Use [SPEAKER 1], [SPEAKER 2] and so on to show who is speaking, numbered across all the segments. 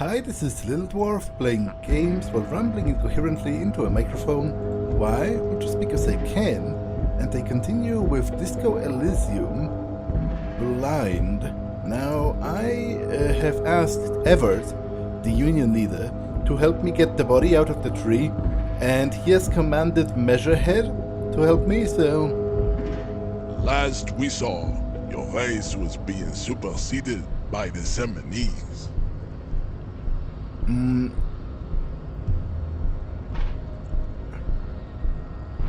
[SPEAKER 1] Hi, this is Little Dwarf playing games while rambling incoherently into a microphone. Why? Well, just because I can. And they continue with Disco Elysium Blind. Now, I have asked Everett, the union leader, to help me get the body out of the tree, and he has commanded Measurehead to help me, so...
[SPEAKER 2] Last we saw, your race was being superseded by the Seminese.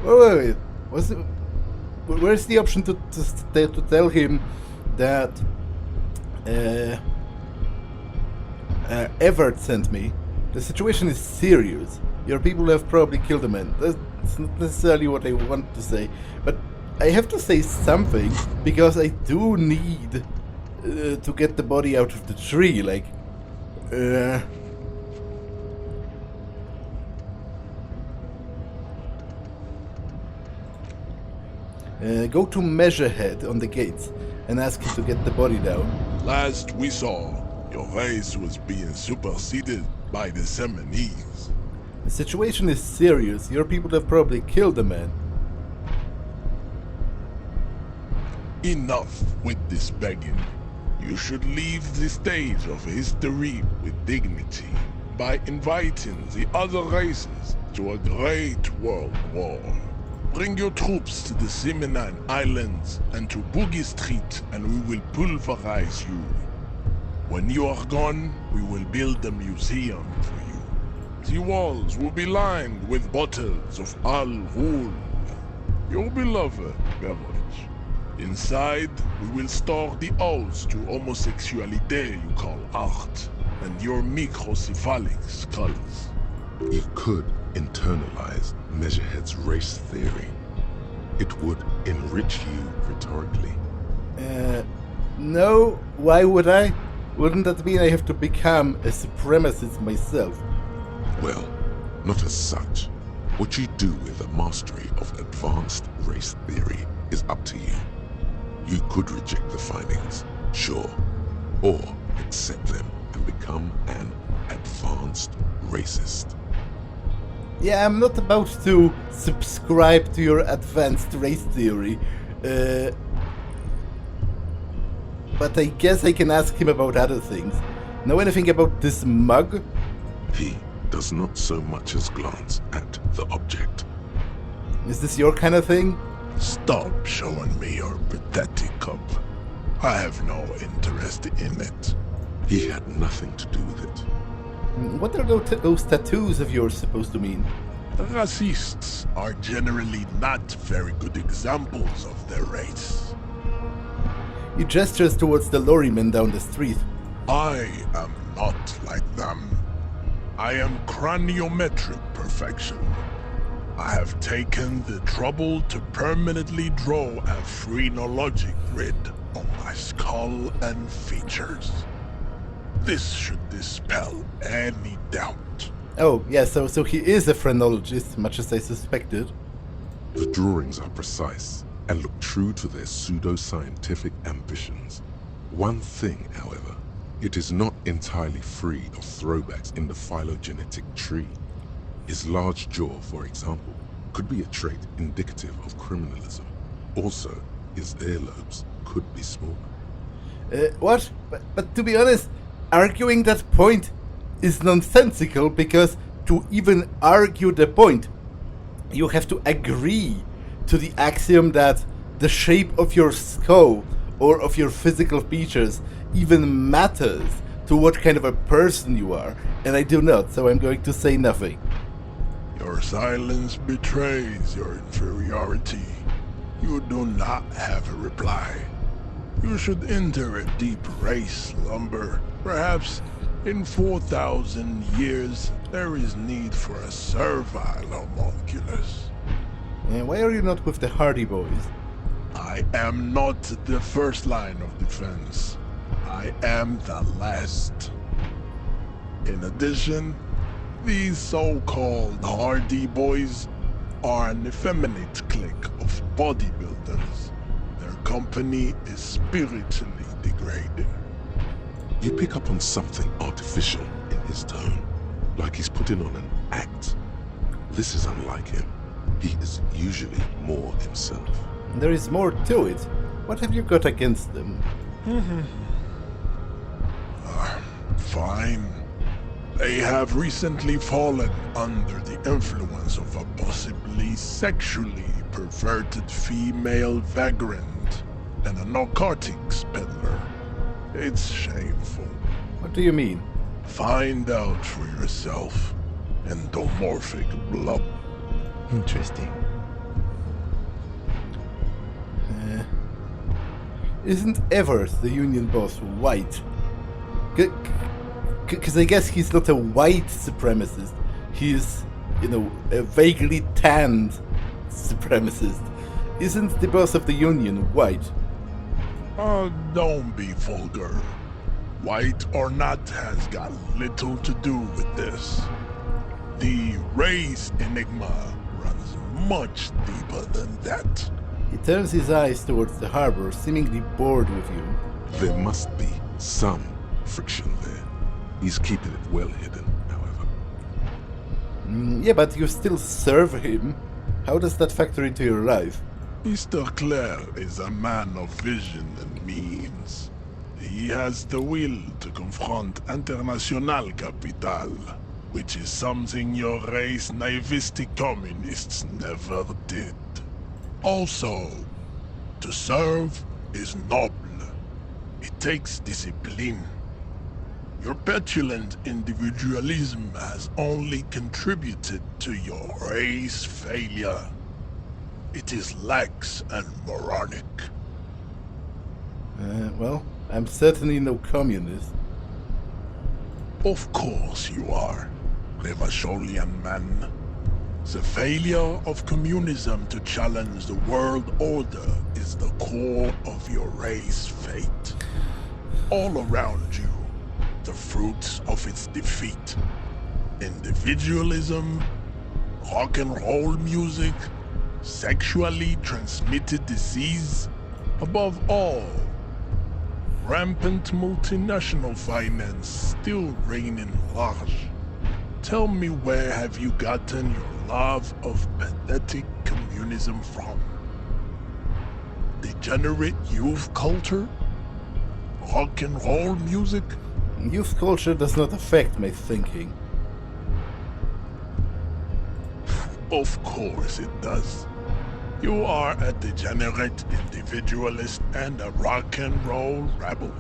[SPEAKER 1] Wait. Where's the option to tell him that Everett sent me? The situation is serious. Your people have probably killed a man. That's not necessarily what I want to say, but I have to say something because I do need to get the body out of the tree. Like, go to Measurehead on the gates and ask him to get the body down.
[SPEAKER 2] Last we saw, your race was being superseded by the Seminese.
[SPEAKER 1] The situation is serious. Your people have probably killed a man.
[SPEAKER 2] Enough with this begging. You should leave the stage of history with dignity by inviting the other races to a great world war. Bring your troops to the Seminine Islands and to Boogie Street, and we will pulverize you. When you are gone, we will build a museum for you. The walls will be lined with bottles of Al Ghul, your beloved beverage. Inside, we will store the odes to homosexuality you call art, and your microcephalic skulls.
[SPEAKER 3] You could internalize Measurehead's race theory. It would enrich you rhetorically.
[SPEAKER 1] No, why would I? Wouldn't that mean I have to become a supremacist myself?
[SPEAKER 3] Well, not as such. What you do with the mastery of advanced race theory is up to you. You could reject the findings, sure, or accept them and become an advanced racist.
[SPEAKER 1] Yeah, I'm not about to subscribe to your advanced race theory. But I guess I can ask him about other things. Know anything about this mug?
[SPEAKER 3] He does not so much as glance at the object.
[SPEAKER 1] Is this your kind of thing?
[SPEAKER 2] Stop showing me your pathetic cup. I have no interest in it.
[SPEAKER 3] He had nothing to do with it.
[SPEAKER 1] What are those tattoos of yours supposed to mean?
[SPEAKER 2] Racists are generally not very good examples of their race.
[SPEAKER 1] He gestures towards the lorryman down the street.
[SPEAKER 2] I am not like them. I am craniometric perfection. I have taken the trouble to permanently draw a phrenologic grid on my skull and features. This should dispel any doubt.
[SPEAKER 1] Oh, yeah, so he is a phrenologist, much as I suspected.
[SPEAKER 3] The drawings are precise and look true to their pseudo-scientific ambitions. One thing, however, it is not entirely free of throwbacks in the phylogenetic tree. His large jaw, for example, could be a trait indicative of criminalism. Also, his earlobes could be small.
[SPEAKER 1] What? But to be honest, arguing that point is nonsensical, because to even argue the point, you have to agree to the axiom that the shape of your skull or of your physical features even matters to what kind of a person you are, and I do not, so I'm going to say nothing.
[SPEAKER 2] Your silence betrays your inferiority. You do not have a reply. You should enter a deep race slumber. Perhaps in 4,000 years, there is need for a servile homunculus.
[SPEAKER 1] And why are you not with the Hardy Boys?
[SPEAKER 2] I am not the first line of defense. I am the last. In addition, these so-called Hardy Boys are an effeminate clique of bodybuilders. Their company is spiritually degrading.
[SPEAKER 3] You pick up on something artificial in like he's putting on an act. This is unlike him. He is usually more himself.
[SPEAKER 1] There is more to it. What have you got against them?
[SPEAKER 2] Fine. They have recently fallen under the influence of a possibly sexually perverted female vagrant and a narcotics peddler. It's shameful.
[SPEAKER 1] What do you mean?
[SPEAKER 2] Find out for yourself. Endomorphic blob.
[SPEAKER 4] Interesting.
[SPEAKER 1] Isn't Evers, the Union boss, white? Because I guess he's not a white supremacist. He's, a vaguely tanned supremacist. Isn't the boss of the Union white?
[SPEAKER 2] Don't be vulgar. White or not has got little to do with this. The race enigma runs much deeper than that.
[SPEAKER 1] He turns his eyes towards the harbor, seemingly bored with you.
[SPEAKER 3] There must be some friction there. He's keeping it well hidden, however.
[SPEAKER 1] Yeah, but you still serve him. How does that factor into your life?
[SPEAKER 2] Mr. Clare is a man of vision and means. He has the will to confront International Capital, which is something your race naivistic communists never did. Also, to serve is noble. It takes discipline. Your petulant individualism has only contributed to your race failure. It is lax and moronic.
[SPEAKER 1] Well, I'm certainly no communist.
[SPEAKER 2] Of course you are, Revacholian man. The failure of communism to challenge the world order is the core of your race fate. All around you, the fruits of its defeat. Individualism, rock and roll music, sexually transmitted disease, above all, rampant multinational finance still reigning large. Tell me, where have you gotten your love of pathetic communism from? Degenerate youth culture? Rock and roll music?
[SPEAKER 1] Youth culture does not affect my thinking.
[SPEAKER 2] Of course it does. You are a degenerate individualist and a rock and roll rebel.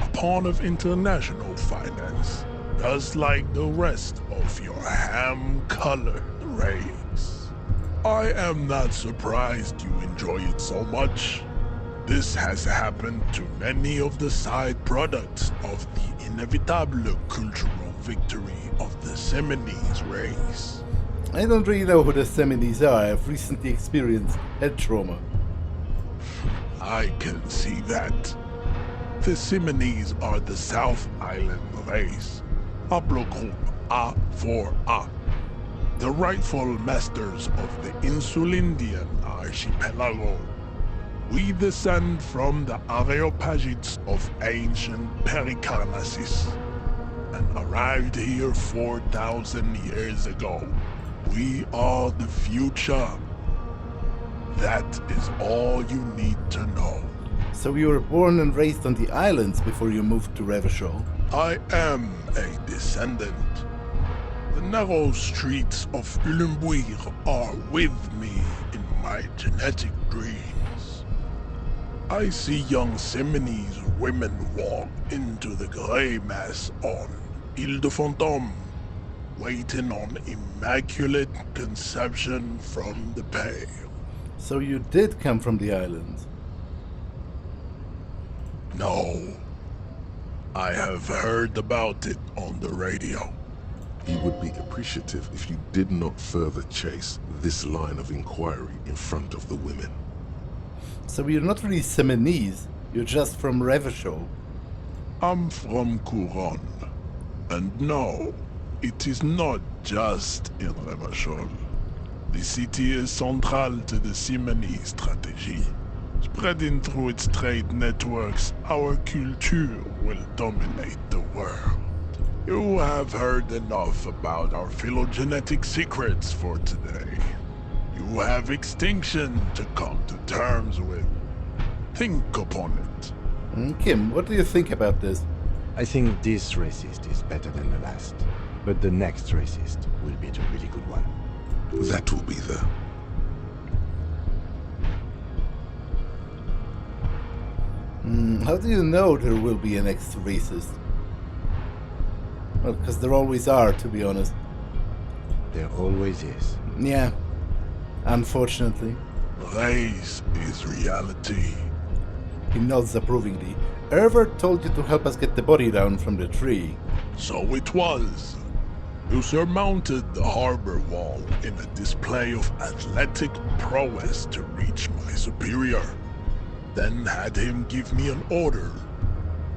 [SPEAKER 2] A pawn of international finance, just like the rest of your ham-colored race. I am not surprised you enjoy it so much. This has happened to many of the side products of the inevitable cultural victory of the Seminoles race.
[SPEAKER 1] I don't really know who the Seminoles are. I've recently experienced head trauma.
[SPEAKER 2] I can see that. The Seminoles are the South Island race, haplogroup A4A, the rightful masters of the Insulindian archipelago. We descend from the Areopagites of ancient Pericarnassus and arrived here 4,000 years ago. We are the future. That is all you need to know.
[SPEAKER 1] So you were born and raised on the islands before you moved to Revachol?
[SPEAKER 2] I am a descendant. The narrow streets of Ulembuir are with me in my genetic dreams. I see young Seminoles women walk into the grey mass on Ile de Fantôme, waiting on immaculate conception from the pale.
[SPEAKER 1] So you did come from the islands?
[SPEAKER 2] No. I have heard about it on the radio.
[SPEAKER 3] He would be appreciative if you did not further chase this line of inquiry in front of the women.
[SPEAKER 1] So you're not really Seminoles, you're just from Revachol.
[SPEAKER 2] I'm from Couronne. And no, it is not just in Revachol. The city is central to the Simony strategy. Spreading through its trade networks, our culture will dominate the world. You have heard enough about our phylogenetic secrets for today. You have extinction to come to terms with. Think upon it.
[SPEAKER 1] Kim, what do you think about this?
[SPEAKER 4] I think this racist is better than the last. But the next racist will be the really good one.
[SPEAKER 3] That will be the...
[SPEAKER 1] How do you know there will be an next racist? Well, because there always are, to be honest.
[SPEAKER 4] There always is.
[SPEAKER 1] Yeah, unfortunately.
[SPEAKER 2] Race is reality.
[SPEAKER 1] He nods approvingly. Ervert told you to help us get the body down from the tree.
[SPEAKER 2] So it was. You surmounted the harbor wall in a display of athletic prowess to reach my superior. Then had him give me an order.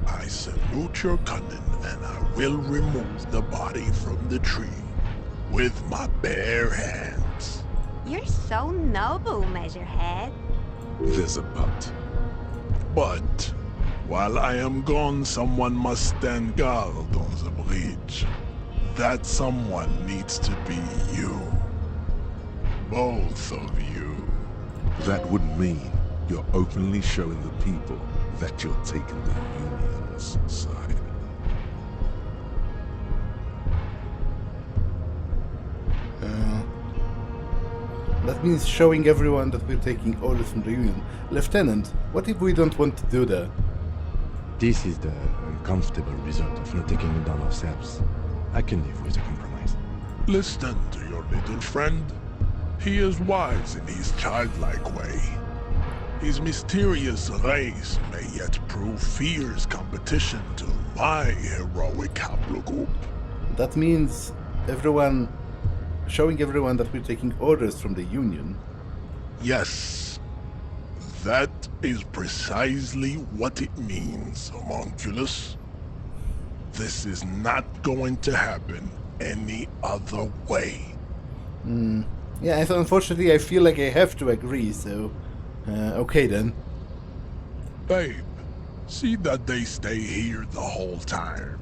[SPEAKER 2] I salute your cunning, and I will remove the body from the tree with my bare hands.
[SPEAKER 5] You're so noble, Measurehead.
[SPEAKER 3] There's a but.
[SPEAKER 2] But while I am gone, someone must stand guard on the bridge. That someone needs to be you. Both of you.
[SPEAKER 3] That would mean you're openly showing the people that you're taking the Union's side.
[SPEAKER 1] That means showing everyone that we're taking orders from the Union. Lieutenant, what if we don't want to do that?
[SPEAKER 4] This is the uncomfortable result of not taking it down ourselves. I can live with a compromise.
[SPEAKER 2] Listen to your little friend. He is wise in his childlike way. His mysterious race may yet prove fierce competition to my heroic haplogroup.
[SPEAKER 1] That means showing everyone that we're taking orders from the Union.
[SPEAKER 2] Yes, that is precisely what it means, homunculus. This is not going to happen any other way.
[SPEAKER 1] Yeah, so unfortunately I feel like I have to agree, so... okay then.
[SPEAKER 2] Babe, see that they stay here the whole time.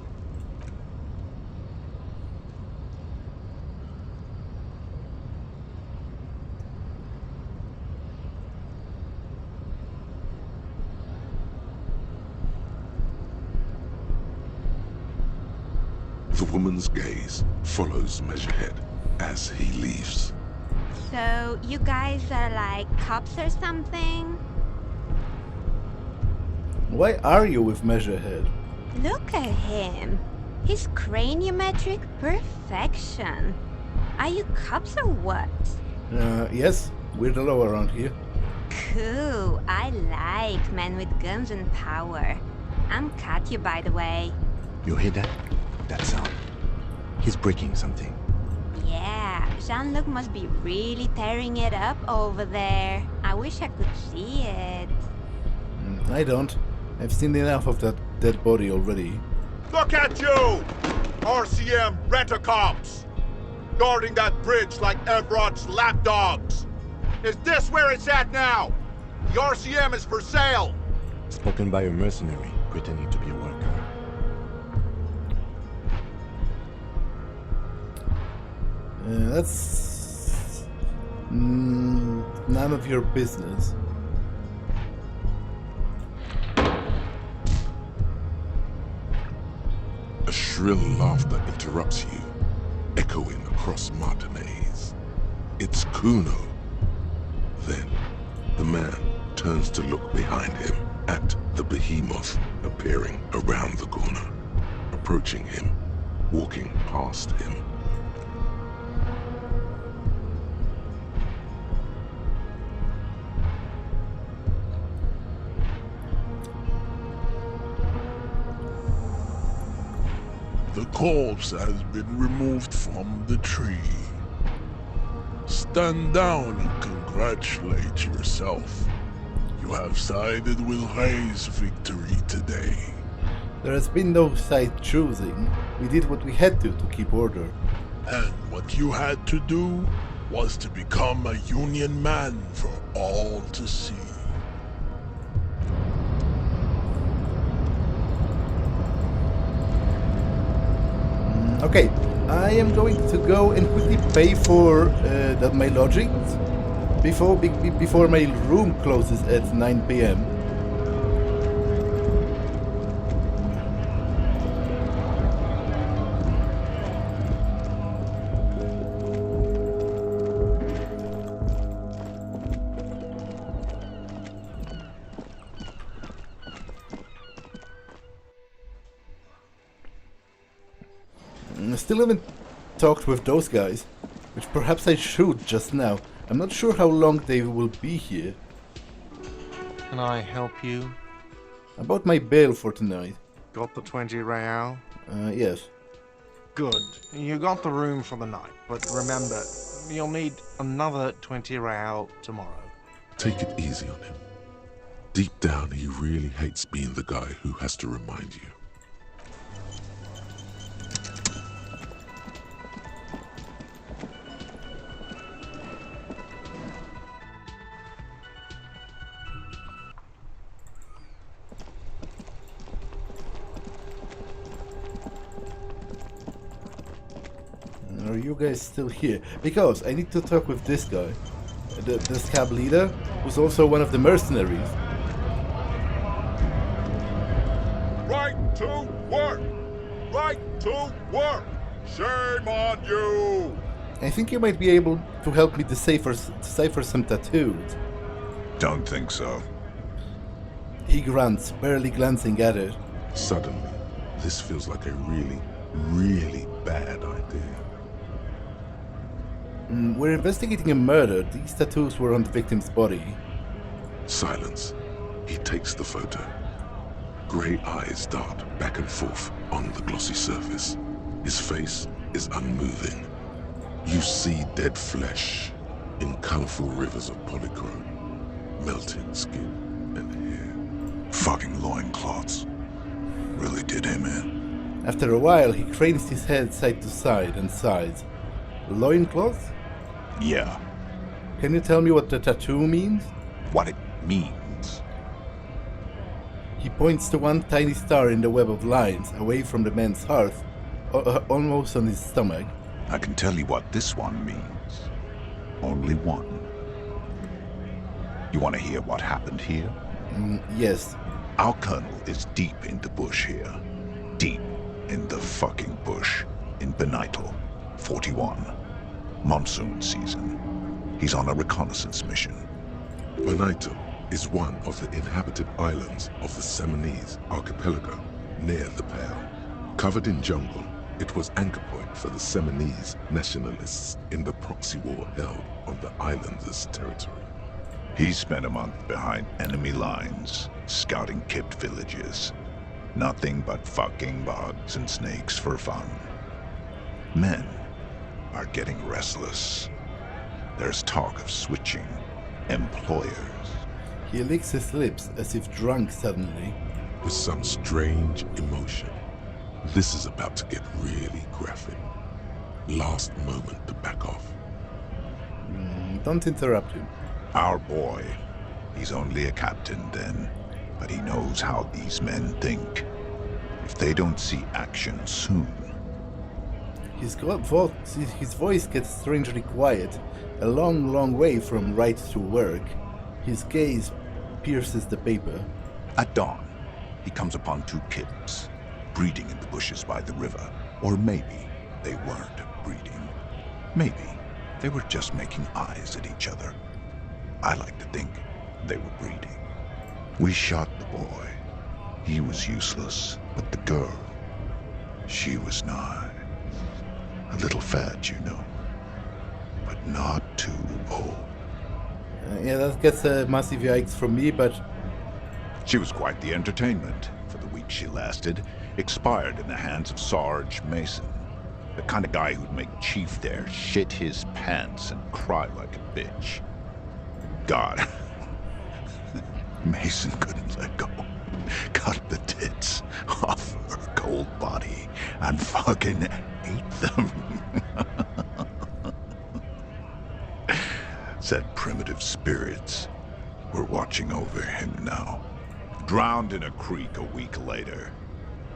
[SPEAKER 3] The woman's gaze follows Measurehead as he leaves.
[SPEAKER 5] So, you guys are like cops or something?
[SPEAKER 1] Why are you with Measurehead?
[SPEAKER 5] Look at him. His craniometric perfection. Are you cops or what?
[SPEAKER 1] Yes, we're the law around here.
[SPEAKER 5] Cool. I like men with guns and power. I'm Katya, by the way.
[SPEAKER 4] You hear that? That sound. He's breaking something.
[SPEAKER 5] Yeah, Jean-Luc must be really tearing it up over there. I wish I could see it.
[SPEAKER 1] I don't. I've seen enough of that dead body already.
[SPEAKER 6] Look at you! RCM rent-a-cops! Guarding that bridge like Everett's lapdogs! Is this where it's at now? The RCM is for sale!
[SPEAKER 4] Spoken by a mercenary pretending to be a worker.
[SPEAKER 1] That's... none of your business.
[SPEAKER 3] A shrill laughter interrupts you, echoing across Martinez. It's Cuno. Then, the man turns to look behind him at the behemoth appearing around the corner, approaching him, walking past him.
[SPEAKER 2] The corpse has been removed from the tree. Stand down and congratulate yourself. You have sided with Ray's victory today.
[SPEAKER 1] There has been no side choosing. We did what we had to keep order.
[SPEAKER 2] And what you had to do was to become a Union man for all to see.
[SPEAKER 1] Okay, I am going to go and quickly pay for my lodgings before my room closes at 9 p.m. I still haven't talked with those guys, which perhaps I should just now. I'm not sure how long they will be here.
[SPEAKER 7] Can I help you?
[SPEAKER 1] About my bail for tonight.
[SPEAKER 7] Got the 20 real?
[SPEAKER 1] Yes.
[SPEAKER 7] Good. You got the room for the night, but remember, you'll need another 20 real tomorrow.
[SPEAKER 3] Take it easy on him. Deep down, he really hates being the guy who has to remind you.
[SPEAKER 1] Are you guys still here? Because I need to talk with this guy. The Scab Leader, who's also one of the mercenaries.
[SPEAKER 6] Right to work! Right to work! Shame on you!
[SPEAKER 1] I think you might be able to help me decipher some tattoos.
[SPEAKER 6] Don't think so.
[SPEAKER 1] He grunts, barely glancing at it.
[SPEAKER 3] Suddenly, this feels like a really, really bad idea.
[SPEAKER 1] We're investigating a murder. These tattoos were on the victim's body.
[SPEAKER 3] Silence. He takes the photo. Grey eyes dart back and forth on the glossy surface. His face is unmoving. You see dead flesh in colorful rivers of polychrome, melted skin and hair.
[SPEAKER 6] Fucking loincloths. Really did him in.
[SPEAKER 1] After a while, he cranes his head side to side and sighs. Loincloth?
[SPEAKER 6] Yeah.
[SPEAKER 1] Can you tell me what the tattoo means?
[SPEAKER 6] What it means.
[SPEAKER 1] He points to one tiny star in the web of lines, away from the man's hearth, almost on his stomach.
[SPEAKER 6] I can tell you what this one means. Only one. You want to hear what happened here?
[SPEAKER 1] Yes.
[SPEAKER 6] Our colonel is deep in the bush here. Deep in the fucking bush. In Benital, 41. Monsoon season. He's on a reconnaissance mission.
[SPEAKER 3] Benital is one of the inhabited islands of the Seminese archipelago near the Pale. Covered in jungle, it was anchor point for the Seminese nationalists in the proxy war held on the islanders' territory.
[SPEAKER 6] He spent a month behind enemy lines, scouting kipped villages. Nothing but fucking bugs and snakes for fun. Men are getting restless. There's talk of switching employers.
[SPEAKER 1] He licks his lips as if drunk suddenly.
[SPEAKER 3] With some strange emotion. This is about to get really graphic. Last moment to back off.
[SPEAKER 1] Don't interrupt him.
[SPEAKER 6] Our boy. He's only a captain then, but he knows how these men think. If they don't see action soon.
[SPEAKER 1] His voice gets strangely quiet, a long, long way from right to work. His gaze pierces the paper.
[SPEAKER 6] At dawn, he comes upon two kids, breeding in the bushes by the river. Or maybe they weren't breeding. Maybe they were just making eyes at each other. I like to think they were breeding. We shot the boy. He was useless, but the girl, she was nice. A little fat, you know, but not too old.
[SPEAKER 1] Yeah, that gets a massive yikes from me, but...
[SPEAKER 6] She was quite the entertainment for the week she lasted. Expired in the hands of Sarge Mason. The kind of guy who'd make Chief there shit his pants and cry like a bitch. God. Mason couldn't let go. Cut the tits off her cold body and fucking ate them. Said primitive spirits were watching over him now. Drowned in a creek a week later.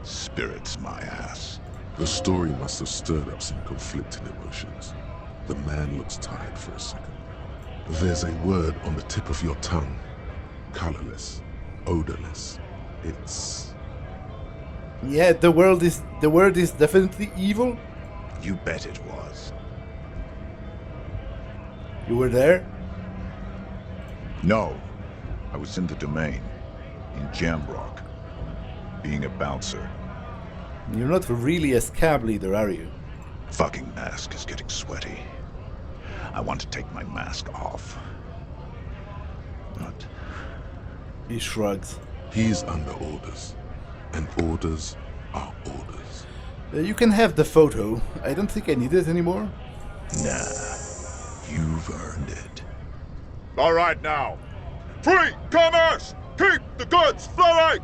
[SPEAKER 6] Spirits my ass.
[SPEAKER 3] The story must have stirred up some conflicting emotions. The man looks tired for a second. There's a word on the tip of your tongue. Colorless, odorless. It's...
[SPEAKER 1] Yeah, the word is definitely evil.
[SPEAKER 6] You bet it was.
[SPEAKER 1] You were there?
[SPEAKER 6] No. I was in the domain. In Jamrock. Being a bouncer.
[SPEAKER 1] You're not really a Scab Leader, are you?
[SPEAKER 6] Fucking mask is getting sweaty. I want to take my mask off. But...
[SPEAKER 1] He shrugs.
[SPEAKER 3] He's under orders. And orders are orders.
[SPEAKER 1] You can have the photo. I don't think I need it anymore.
[SPEAKER 6] Nah. You've earned it. All right now. Free commerce! Keep the goods flowing!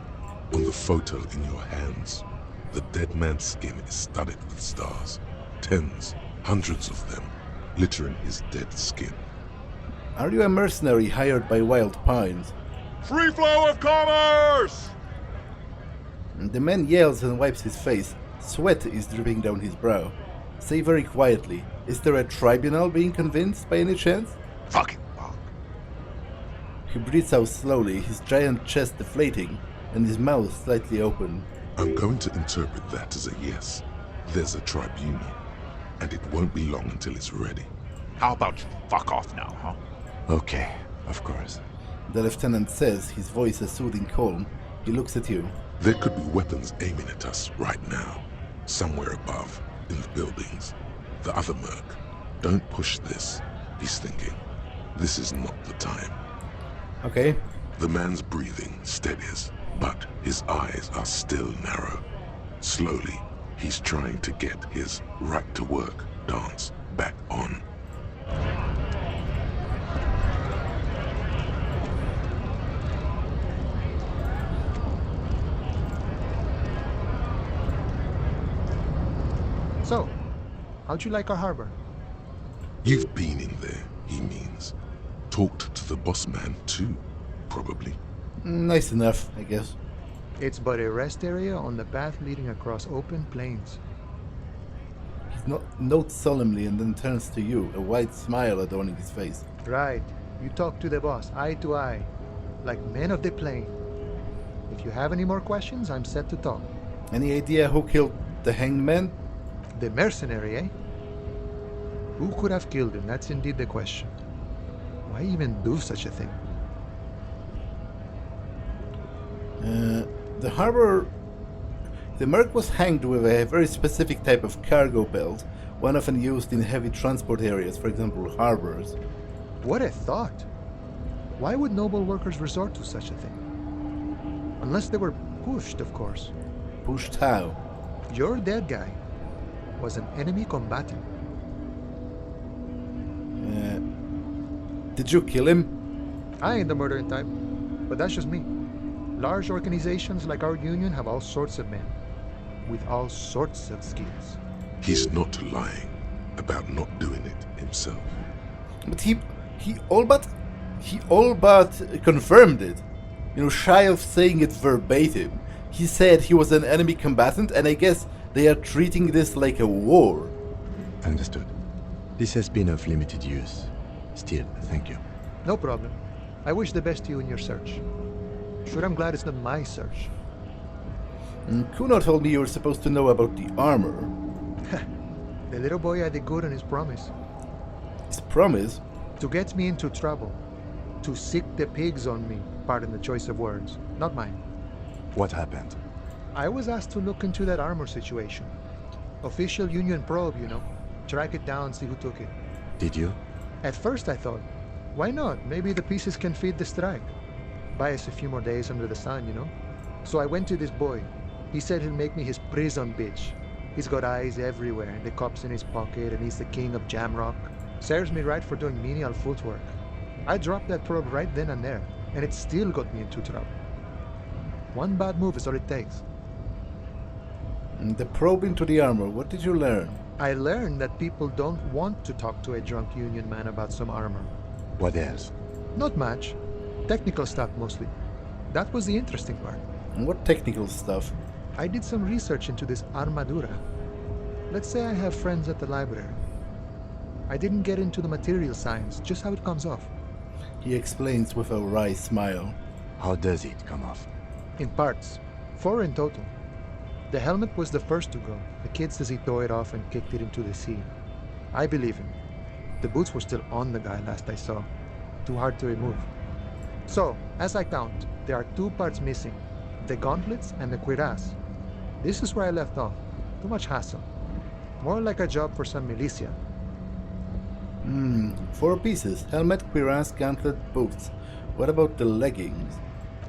[SPEAKER 3] On the photo in your hands, the dead man's skin is studded with stars. Tens, hundreds of them, littering his dead skin.
[SPEAKER 1] Are you a mercenary hired by Wild Pines?
[SPEAKER 6] Free flow of commerce!
[SPEAKER 1] The man yells and wipes his face. Sweat is dripping down his brow. Say very quietly, is there a tribunal being convinced by any chance?
[SPEAKER 6] Fucking fuck.
[SPEAKER 1] He breathes out slowly, his giant chest deflating, and his mouth slightly open.
[SPEAKER 3] I'm going to interpret that as a yes. There's a tribunal, and it won't be long until it's ready.
[SPEAKER 6] How about you fuck off now, huh?
[SPEAKER 4] Okay, of course.
[SPEAKER 1] The lieutenant says, his voice a soothing calm. He looks at you.
[SPEAKER 3] There could be weapons aiming at us right now, somewhere above, in the buildings. The other merc. Don't push this, he's thinking. This is not the time.
[SPEAKER 1] Okay.
[SPEAKER 3] The man's breathing steadies, but his eyes are still narrow. Slowly, he's trying to get his right-to-work dance back on.
[SPEAKER 8] So, how'd you like our harbor?
[SPEAKER 3] You've been in there, he means. Talked to the boss man too, probably.
[SPEAKER 1] Nice enough, I guess.
[SPEAKER 8] It's but a rest area on the path leading across open plains.
[SPEAKER 1] He notes solemnly and then turns to you, a wide smile adorning his face.
[SPEAKER 8] Right. You talk to the boss, eye to eye, like men of the plain. If you have any more questions, I'm set to talk.
[SPEAKER 1] Any idea who killed the hanged man?
[SPEAKER 8] The mercenary, eh? Who could have killed him? That's indeed the question. Why even do such a thing?
[SPEAKER 1] The harbor... The merc was hanged with a very specific type of cargo belt, one often used in heavy transport areas, for example, harbors.
[SPEAKER 8] What a thought! Why would noble workers resort to such a thing? Unless they were pushed, of course.
[SPEAKER 1] Pushed how?
[SPEAKER 8] Your dead guy was an enemy combatant.
[SPEAKER 1] Did you kill him?
[SPEAKER 8] I ain't the murdering type, but that's just me. Large organizations like our union have all sorts of men, with all sorts of skills.
[SPEAKER 3] He's not lying about not doing it himself.
[SPEAKER 1] But he all but confirmed it. You know, shy of saying it verbatim. He said he was an enemy combatant, and I guess they are treating this like a war.
[SPEAKER 4] Understood. This has been of limited use. Still, thank you.
[SPEAKER 8] No problem. I wish the best to you in your search. Sure, I'm glad it's not my search.
[SPEAKER 1] Cuno told me you were supposed to know about the armor.
[SPEAKER 8] The little boy had the good on his promise.
[SPEAKER 1] His promise?
[SPEAKER 8] To get me into trouble. To sick the pigs on me. Pardon the choice of words. Not mine.
[SPEAKER 4] What happened?
[SPEAKER 8] I was asked to look into that armor situation. Official union probe, you know. Track it down, see who took it.
[SPEAKER 4] Did you?
[SPEAKER 8] At first I thought, why not? Maybe the pieces can feed the strike. Buy us a few more days under the sun, you know? So I went to this boy. He said he'll make me his prison bitch. He's got eyes everywhere, and the cop's in his pocket, and he's the king of Jamrock. Serves me right for doing menial footwork. I dropped that probe right then and there, and it still got me into trouble. One bad move is all it takes.
[SPEAKER 1] The probe into the armor, what did you learn?
[SPEAKER 8] I learned that people don't want to talk to a drunk union man about some armor.
[SPEAKER 4] What else?
[SPEAKER 8] Not much. Technical stuff mostly. That was the interesting part.
[SPEAKER 1] And what technical stuff?
[SPEAKER 8] I did some research into this armadura. Let's say I have friends at the library. I didn't get into the material science, just how it comes off.
[SPEAKER 1] He explains with a wry smile.
[SPEAKER 4] How does it come off?
[SPEAKER 8] In parts. 4 in total. The helmet was the first to go. The kid says he tore it off and kicked it into the sea. I believe him. The boots were still on the guy last I saw. Too hard to remove. So, as I count, there are 2 parts missing. The gauntlets and the cuirasse. This is where I left off. Too much hassle. More like a job for some militia.
[SPEAKER 1] 4 pieces. Helmet, cuirasse, gauntlet, boots. What about the leggings?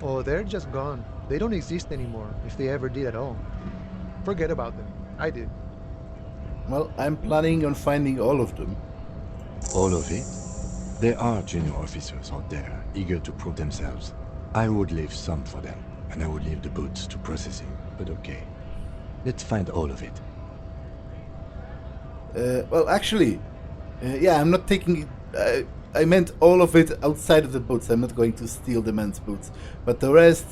[SPEAKER 8] Oh, they're just gone. They don't exist anymore, if they ever did at all. Forget about them. I did.
[SPEAKER 1] Well, I'm planning on finding all of them.
[SPEAKER 4] All of it? There are junior officers out there, eager to prove themselves. I would leave some for them, and I would leave the boots to processing, but okay. Let's find all of it.
[SPEAKER 1] Well, actually, yeah, I'm not taking it. I meant all of it outside of the boots. I'm not going to steal the man's boots. But the rest,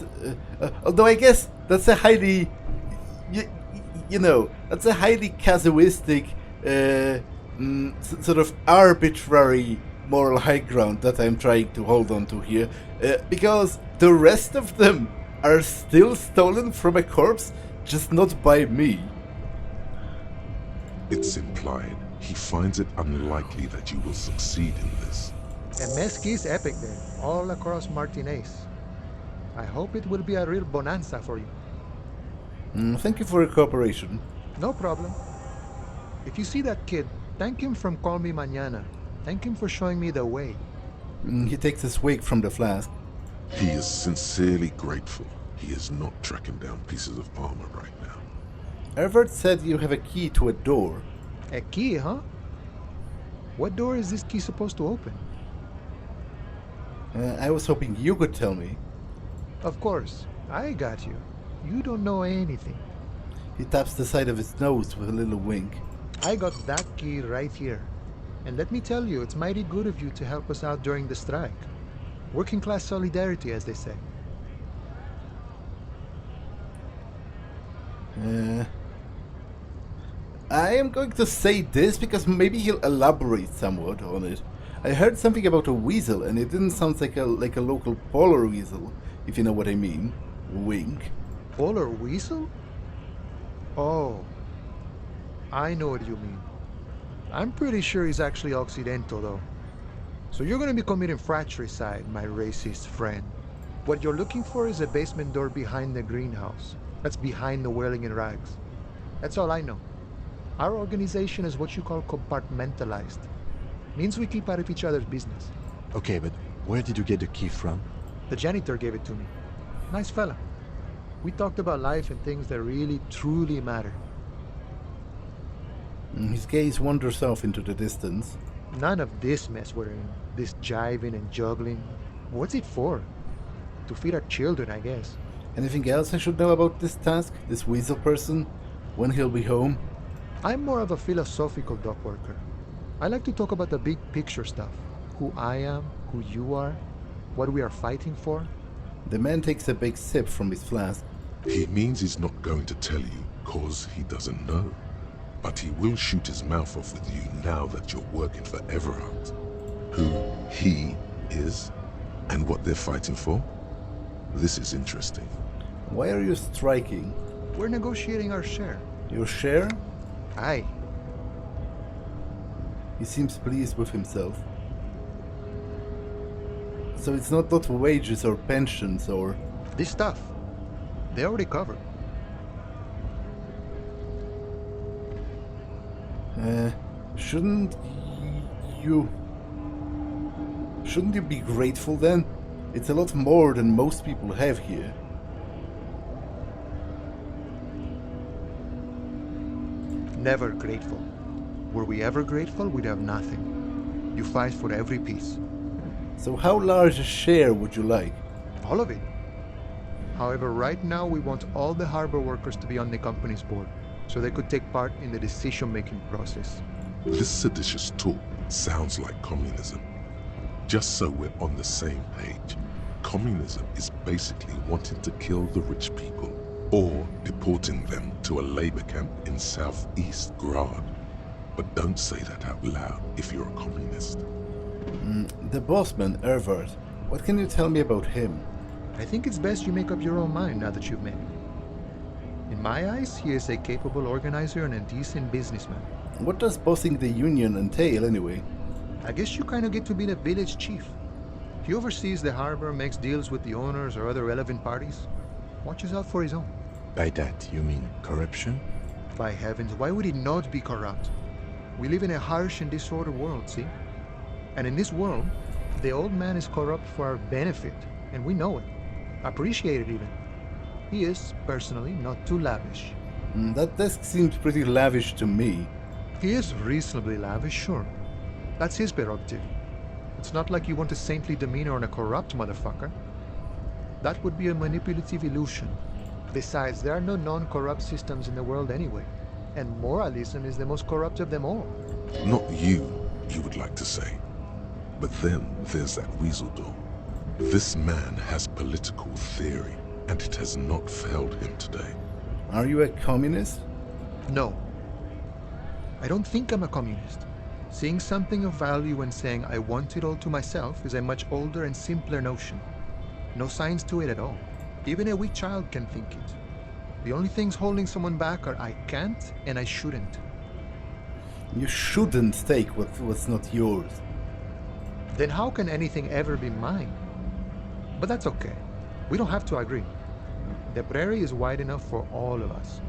[SPEAKER 1] although I guess that's a highly, you know, that's a highly casuistic, sort of arbitrary moral high ground that I'm trying to hold on to here. Because the rest of them are still stolen from a corpse, just not by me.
[SPEAKER 3] It's implied. He finds it unlikely that you will succeed in this.
[SPEAKER 8] And Mesqui's epic there, all across Martinez. I hope it will be a real bonanza for you.
[SPEAKER 1] Thank you for your cooperation.
[SPEAKER 8] No problem. If you see that kid, thank him from Call Me Manana. Thank him for showing me the way.
[SPEAKER 1] He takes a swig from the flask.
[SPEAKER 3] He is sincerely grateful. He is not tracking down pieces of armor right now.
[SPEAKER 1] Everett said you have a key to a door.
[SPEAKER 8] A key, huh? What door is this key supposed to open?
[SPEAKER 1] I was hoping you could tell me.
[SPEAKER 8] Of course, I got you. You don't know anything.
[SPEAKER 1] He taps the side of his nose with a little wink.
[SPEAKER 8] I got that key right here. And let me tell you, it's mighty good of you to help us out during the strike. Working class solidarity, as they say.
[SPEAKER 1] I am going to say this because maybe he'll elaborate somewhat on it. I heard something about a weasel, and it didn't sound like a local polar weasel, if you know what I mean. Wink.
[SPEAKER 8] Polar weasel? Oh, I know what you mean. I'm pretty sure he's actually Occidental, though. So you're gonna be committing fratricide, my racist friend. What you're looking for is a basement door behind the greenhouse. That's behind the whirling in rags. That's all I know. Our organization is what you call compartmentalized. Means we keep out of each other's business.
[SPEAKER 4] Okay, but where did you get the key from?
[SPEAKER 8] The janitor gave it to me. Nice fella. We talked about life and things that really, truly matter.
[SPEAKER 1] His gaze wanders off into the distance.
[SPEAKER 8] None of this mess we're in. This jiving and juggling. What's it for? To feed our children, I guess.
[SPEAKER 1] Anything else I should know about this task? This weasel person? When he'll be home?
[SPEAKER 8] I'm more of a philosophical dock worker. I like to talk about the big picture stuff. Who I am, who you are, what we are fighting for.
[SPEAKER 1] The man takes a big sip from his flask.
[SPEAKER 3] He means he's not going to tell you, cause he doesn't know. But he will shoot his mouth off with you now that you're working for Everard. Who he is, and what they're fighting for. This is interesting.
[SPEAKER 1] Why are you striking?
[SPEAKER 8] We're negotiating our share.
[SPEAKER 1] Your share?
[SPEAKER 8] Aye.
[SPEAKER 1] He seems pleased with himself. So it's not wages or pensions or...
[SPEAKER 8] This stuff, they already covered.
[SPEAKER 1] Shouldn't you be grateful then? It's a lot more than most people have here.
[SPEAKER 8] Never grateful. Were we ever grateful, we'd have nothing. You fight for every piece.
[SPEAKER 1] So how large a share would you like?
[SPEAKER 8] All of it. However, right now we want all the harbor workers to be on the company's board, so they could take part in the decision-making process.
[SPEAKER 3] This seditious talk sounds like communism. Just so we're on the same page, communism is basically wanting to kill the rich people or deporting them to a labor camp in southeast Grad. But don't say that out loud if you're a communist.
[SPEAKER 1] The bossman, Ervard. What can you tell me about him?
[SPEAKER 8] I think it's best you make up your own mind now that you've met him. In my eyes, he is a capable organizer and a decent businessman.
[SPEAKER 1] What does bossing the union entail, anyway?
[SPEAKER 8] I guess you kind of get to be the village chief. He oversees the harbor, makes deals with the owners or other relevant parties. Watches out for his own.
[SPEAKER 4] By that, you mean corruption?
[SPEAKER 8] By heavens, why would he not be corrupt? We live in a harsh and disordered world, see? And in this world, the old man is corrupt for our benefit, and we know it. Appreciate it even. He is, personally, not too lavish.
[SPEAKER 1] That desk seems pretty lavish to me.
[SPEAKER 8] He is reasonably lavish, sure. That's his prerogative. It's not like you want a saintly demeanor on a corrupt motherfucker. That would be a manipulative illusion. Besides, there are no non-corrupt systems in the world anyway. And moralism is the most corrupt of them all.
[SPEAKER 3] Not you would like to say. But then there's that weasel door. This man has political theory, and it has not failed him today.
[SPEAKER 1] Are you a communist?
[SPEAKER 8] No. I don't think I'm a communist. Seeing something of value and saying I want it all to myself is a much older and simpler notion. No science to it at all. Even a weak child can think it. The only things holding someone back are I can't and I shouldn't.
[SPEAKER 1] You shouldn't take what's not yours.
[SPEAKER 8] Then how can anything ever be mine? But that's okay. We don't have to agree. The prairie is wide enough for all of us.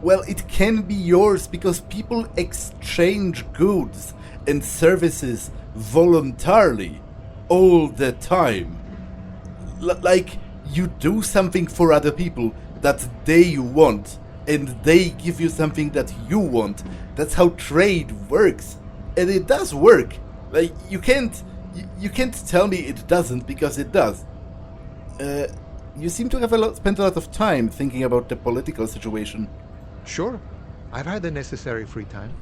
[SPEAKER 1] Well, it can be yours because people exchange goods and services voluntarily all the time. Like, you do something for other people that they want, and they give you something that you want. That's how trade works. And it does work. Like, you can't tell me it doesn't, because it does. You seem to have spent a lot of time thinking about the political situation.
[SPEAKER 8] Sure, I've had the necessary free time.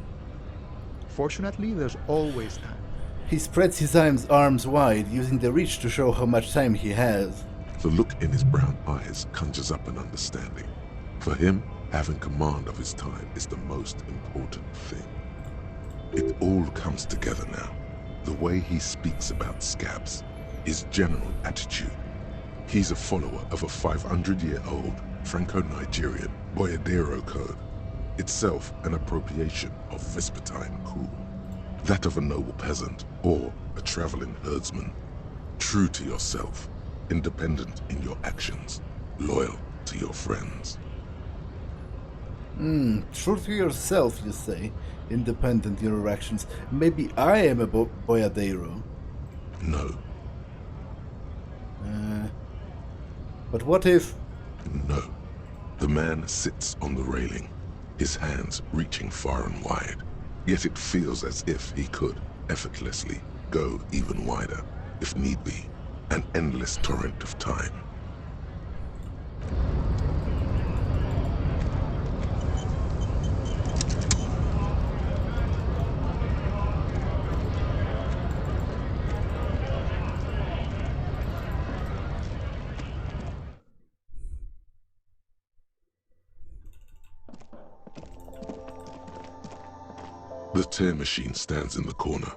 [SPEAKER 8] Fortunately, there's always time.
[SPEAKER 1] He spreads his arms wide, using the reach to show how much time he has.
[SPEAKER 3] The look in his brown eyes conjures up an understanding. For him, having command of his time is the most important thing. It all comes together now. The way he speaks about scabs, his general attitude. He's a follower of a 500-year-old Franco-Nigerian Boyadero code, itself an appropriation of Vespertine cool. That of a noble peasant or a traveling herdsman. True to yourself, independent in your actions, loyal to your friends.
[SPEAKER 1] True to yourself, you say, independent in your actions. Maybe I am a Boyadero.
[SPEAKER 3] No.
[SPEAKER 1] But what if...
[SPEAKER 3] No. The man sits on the railing, his hands reaching far and wide. Yet it feels as if he could, effortlessly, go even wider, if need be, an endless torrent of time. The tear machine stands in the corner.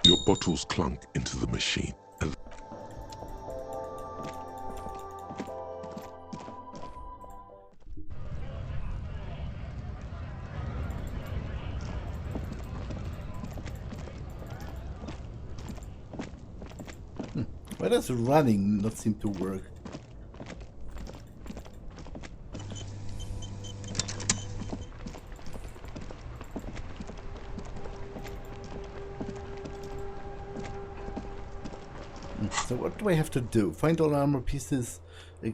[SPEAKER 3] Your bottles clunk into the machine, and
[SPEAKER 1] why does running not seem to work? So what do I have to do? Find all armor pieces,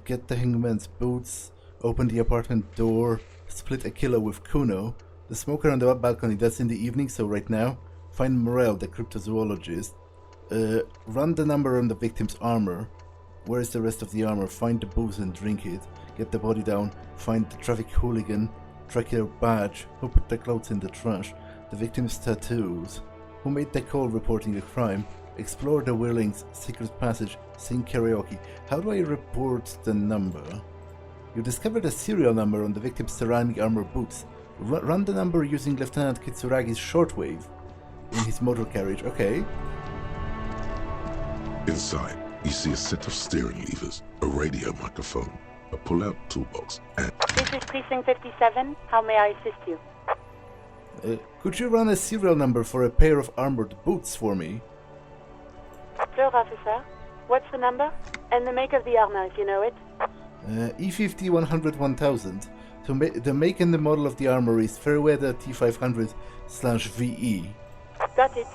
[SPEAKER 1] get the hangman's boots, open the apartment door, split a kilo with Cuno, the smoker on the balcony, that's in the evening, so right now. Find Morel, the cryptozoologist. Run the number on the victim's armor. Where is the rest of the armor? Find the booze and drink it. Get the body down. Find the traffic hooligan. Track your badge. Who put the clothes in the trash? The victim's tattoos. Who made the call reporting the crime? Explore the Whirling's secret passage. Sing karaoke. How do I report the number? You discovered a serial number on the victim's ceramic armor boots. Run the number using Lieutenant Kitsuragi's shortwave in his motor carriage. Okay.
[SPEAKER 3] Inside, you see a set of steering levers, a radio microphone, a pull-out toolbox, and...
[SPEAKER 9] This is Precinct 57. How may I assist you?
[SPEAKER 1] Could you run a serial number for a pair of armored boots for me?
[SPEAKER 9] Sure, officer. What's the number? And the make of the armor, if you know it.
[SPEAKER 1] E50 100 1000. The make and the model of the armor is Fairweather T500/VE.
[SPEAKER 9] Got it.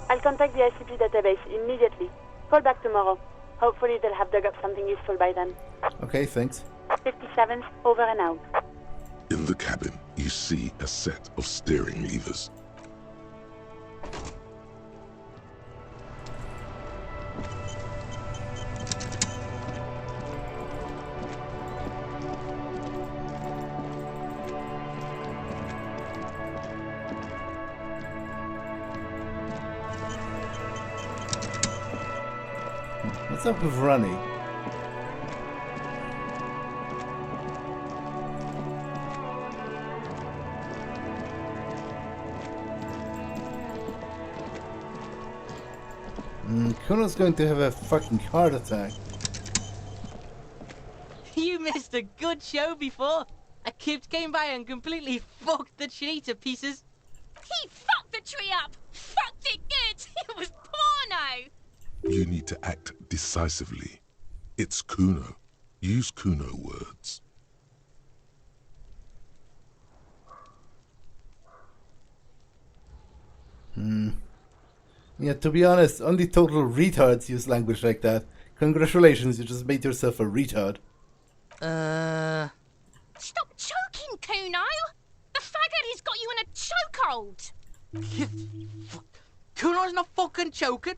[SPEAKER 9] I'll contact the ICP database immediately. Call back tomorrow. Hopefully they'll have dug up something useful by then.
[SPEAKER 1] Okay, thanks.
[SPEAKER 9] 57th, over and out.
[SPEAKER 3] In the cabin, you see a set of steering levers.
[SPEAKER 1] What's up with running? Cuno's going to have a fucking heart attack.
[SPEAKER 10] You missed a good show before. A kid came by and completely fucked the tree to pieces.
[SPEAKER 11] He fucked the tree up! Fucked it good! It was porno!
[SPEAKER 3] You need to act decisively. It's Cuno. Use Cuno words.
[SPEAKER 1] Yeah, to be honest, only total retards use language like that. Congratulations, you just made yourself a retard.
[SPEAKER 11] Stop choking, Cuno! The faggot has got you in a chokehold!
[SPEAKER 10] Cuno's not fucking choking.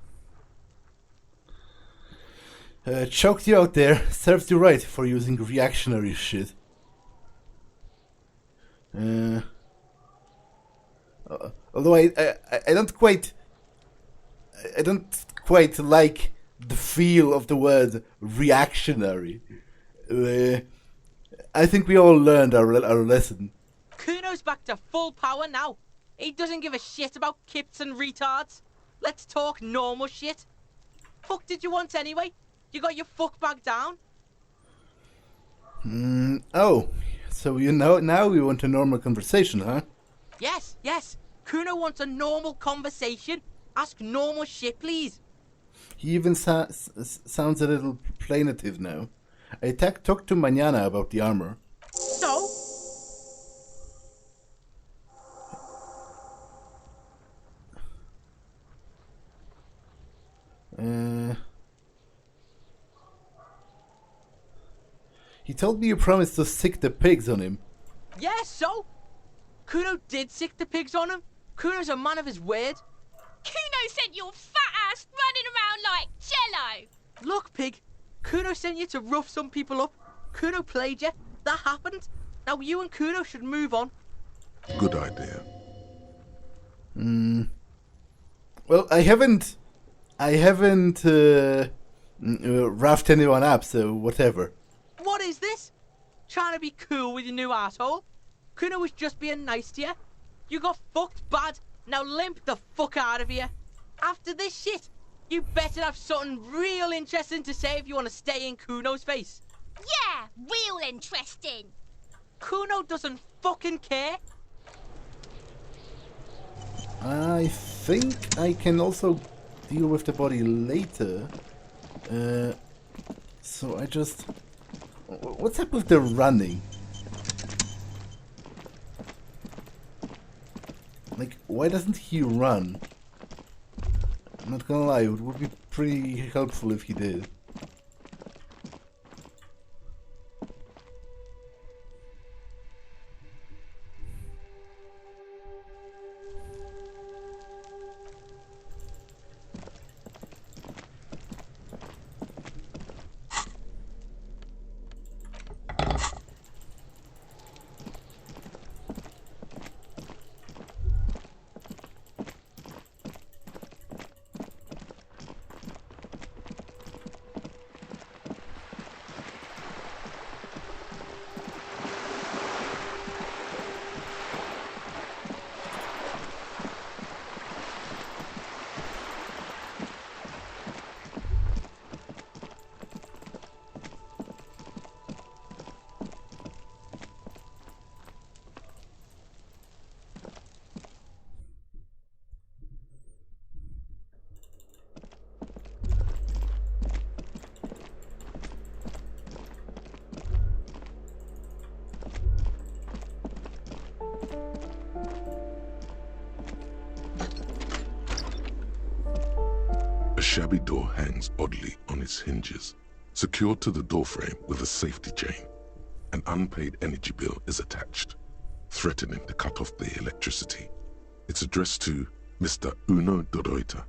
[SPEAKER 1] Choked you out there. Serves you right for using reactionary shit. Although I don't quite like the feel of the word reactionary. I think we all learned our lesson.
[SPEAKER 10] Cuno's back to full power now. He doesn't give a shit about kips and retards. Let's talk normal shit. Fuck did you want anyway? You got your fuck bag down?
[SPEAKER 1] Oh, so you know now we want a normal conversation, huh?
[SPEAKER 10] Yes. Cuno wants a normal conversation. Ask normal shit, please.
[SPEAKER 1] He even sounds a little plaintive now. I talked to Manana about the armor.
[SPEAKER 10] So?
[SPEAKER 1] He told me you promised to sick the pigs on him.
[SPEAKER 10] Yeah, so? Cuno did sick the pigs on him. Cuno's a man of his word.
[SPEAKER 11] Cuno sent your fat ass running around like jello!
[SPEAKER 10] Look, pig. Cuno sent you to rough some people up. Cuno played you. That happened. Now you and Cuno should move on.
[SPEAKER 3] Good idea.
[SPEAKER 1] Well, I haven't roughed anyone up, so whatever.
[SPEAKER 10] What is this? Trying to be cool with your new asshole? Cuno was just being nice to you. You got fucked bad. Now limp the fuck out of here. After this shit, you better have something real interesting to say if you want to stay in Cuno's face.
[SPEAKER 11] Yeah, real interesting.
[SPEAKER 10] Cuno doesn't fucking care.
[SPEAKER 1] I think I can also deal with the body later. So I just... What's up with the running? Like, why doesn't he run? I'm not gonna lie, it would be pretty helpful if he did.
[SPEAKER 3] shabby door hangs oddly on its hinges, secured to the doorframe with a safety chain. An unpaid energy bill is attached, threatening to cut off the electricity. It's addressed to Mr. Uno Doroita.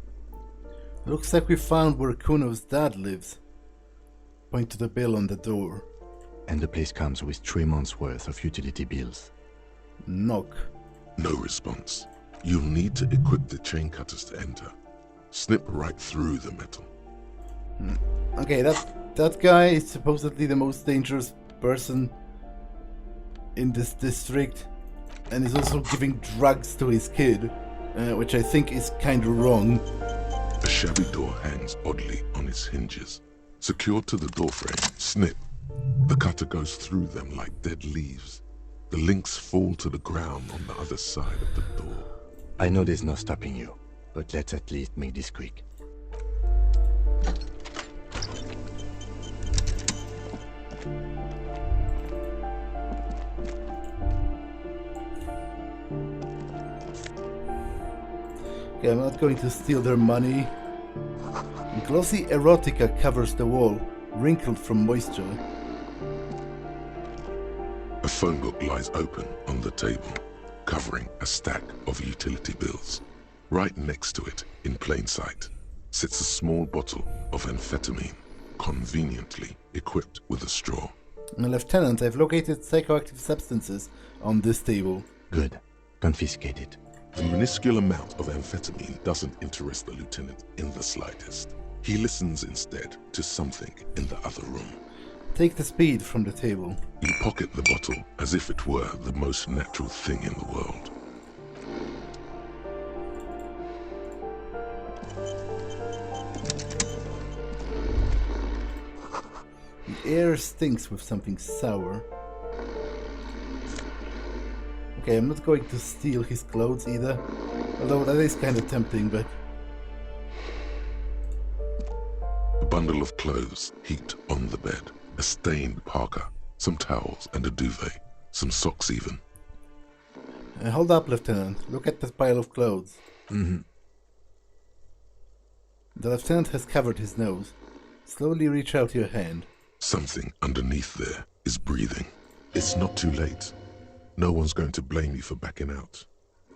[SPEAKER 1] Looks like we found where Cuno's dad lives. Point to the bill on the door.
[SPEAKER 4] And the place comes with 3 months' worth of utility bills.
[SPEAKER 1] Knock.
[SPEAKER 3] No response. You'll need to equip the chain cutters to enter. Snip right through the metal.
[SPEAKER 1] Okay, that guy is supposedly the most dangerous person in this district, and is also giving drugs to his kid, which I think is kinda wrong.
[SPEAKER 3] A shabby door hangs oddly on its hinges. Secured to the doorframe, snip. The cutter goes through them like dead leaves. The links fall to the ground on the other side of the door.
[SPEAKER 4] I know there's no stopping you, but let's at least make this quick.
[SPEAKER 1] Okay, I'm not going to steal their money. Glossy erotica covers the wall, wrinkled from moisture.
[SPEAKER 3] A phone book lies open on the table, covering a stack of utility bills. Right next to it, in plain sight, sits a small bottle of amphetamine, conveniently equipped with a straw.
[SPEAKER 1] Lieutenant, I've located psychoactive substances on this table.
[SPEAKER 4] Good. Confiscate it.
[SPEAKER 3] The minuscule amount of amphetamine doesn't interest the lieutenant in the slightest. He listens instead to something in the other room.
[SPEAKER 1] Take the speed from the table.
[SPEAKER 3] You pocket the bottle as if it were the most natural thing in the world.
[SPEAKER 1] The air stinks with something sour. Okay, I'm not going to steal his clothes either. Although that is kind of tempting, but...
[SPEAKER 3] A bundle of clothes heaped on the bed. A stained parka, some towels and a duvet. Some socks even.
[SPEAKER 1] Hold up, Lieutenant. Look at that pile of clothes.
[SPEAKER 4] Mm-hmm.
[SPEAKER 1] The Lieutenant has covered his nose. Slowly reach out your hand.
[SPEAKER 3] Something underneath there is breathing. It's not too late. No one's going to blame you for backing out.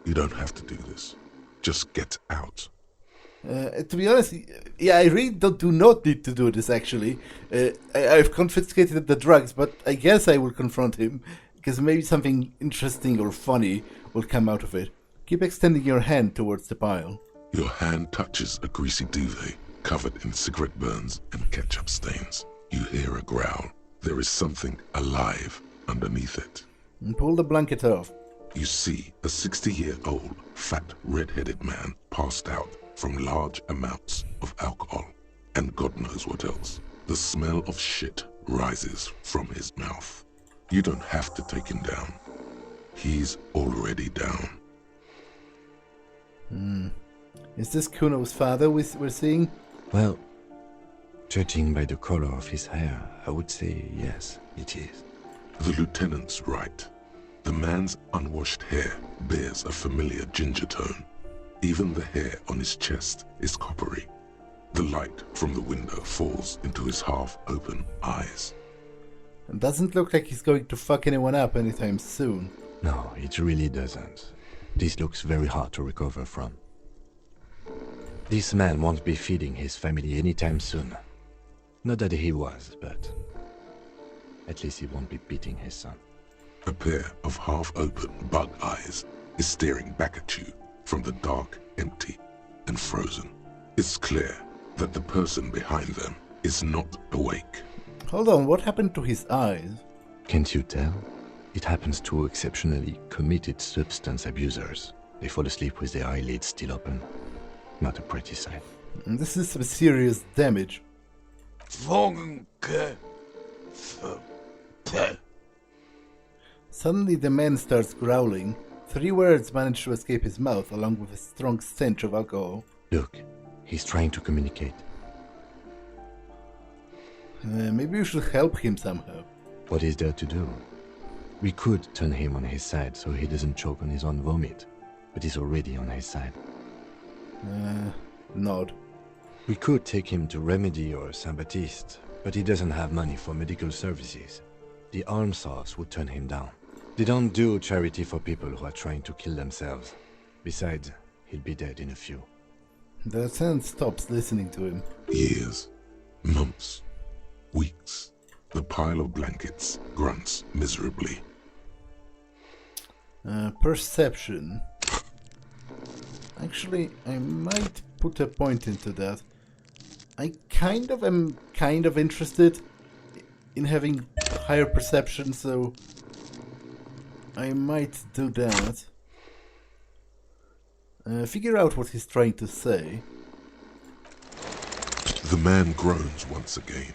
[SPEAKER 3] You don't have to do this. Just get out.
[SPEAKER 1] To be honest, yeah, I really do not need to do this, actually. I've confiscated the drugs, but I guess I will confront him, because maybe something interesting or funny will come out of it. Keep extending your hand towards the pile.
[SPEAKER 3] Your hand touches a greasy duvet, covered in cigarette burns and ketchup stains. You hear a growl. There is something alive underneath it.
[SPEAKER 1] And pull the blanket off.
[SPEAKER 3] You see a 60-year-old, fat, red-headed man passed out from large amounts of alcohol, and God knows what else. The smell of shit rises from his mouth. You don't have to take him down. He's already down.
[SPEAKER 1] Is this Cuno's father we're seeing?
[SPEAKER 4] Well, judging by the color of his hair, I would say yes, it is.
[SPEAKER 3] The lieutenant's right. The man's unwashed hair bears a familiar ginger tone. Even the hair on his chest is coppery. The light from the window falls into his half-open eyes.
[SPEAKER 1] It doesn't look like he's going to fuck anyone up anytime soon.
[SPEAKER 4] No, it really doesn't. This looks very hard to recover from. This man won't be feeding his family anytime soon. Not that he was, but at least he won't be beating his son.
[SPEAKER 3] A pair of half-open bug eyes is staring back at you from the dark, empty, and frozen. It's clear that the person behind them is not awake.
[SPEAKER 1] Hold on, what happened to his eyes?
[SPEAKER 4] Can't you tell? It happens to exceptionally committed substance abusers. They fall asleep with their eyelids still open. Not a pretty sight.
[SPEAKER 1] This is some serious damage. Suddenly the man starts growling. 3 words manage to escape his mouth, along with a strong stench of alcohol.
[SPEAKER 4] Look, he's trying to communicate.
[SPEAKER 1] Maybe we should help him somehow.
[SPEAKER 4] What is there to do? We could turn him on his side so he doesn't choke on his own vomit, but he's already on his side.
[SPEAKER 1] Nod.
[SPEAKER 4] We could take him to Remedy or Saint-Baptiste, but he doesn't have money for medical services. The almshouse would turn him down. They don't do charity for people who are trying to kill themselves. Besides, he'll be dead in a few.
[SPEAKER 1] The lieutenant stops listening to him.
[SPEAKER 3] Years, months, weeks. The pile of blankets grunts miserably.
[SPEAKER 1] Perception. Actually, I might put a point into that. I am kind of interested in having higher perception, so I might do that. Figure out what he's trying to say.
[SPEAKER 3] The man groans once again,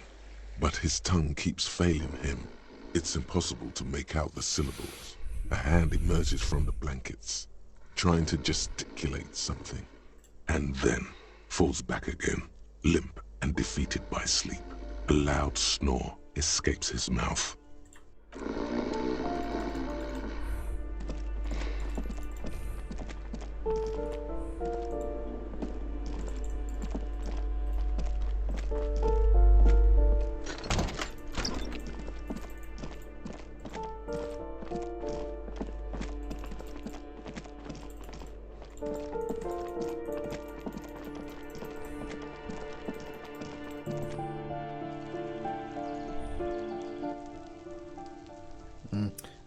[SPEAKER 3] but his tongue keeps failing him. It's impossible to make out the syllables. A hand emerges from the blankets, trying to gesticulate something, and then falls back again, limp and defeated by sleep. A loud snore escapes his mouth.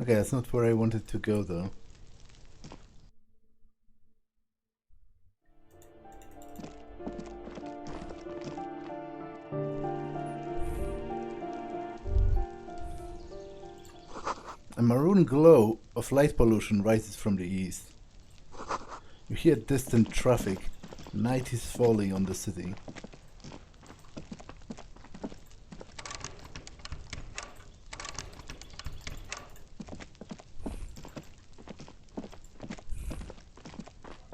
[SPEAKER 1] Okay, that's not where I wanted to go, though. A maroon glow of light pollution rises from the east. You hear distant traffic. Night is falling on the city.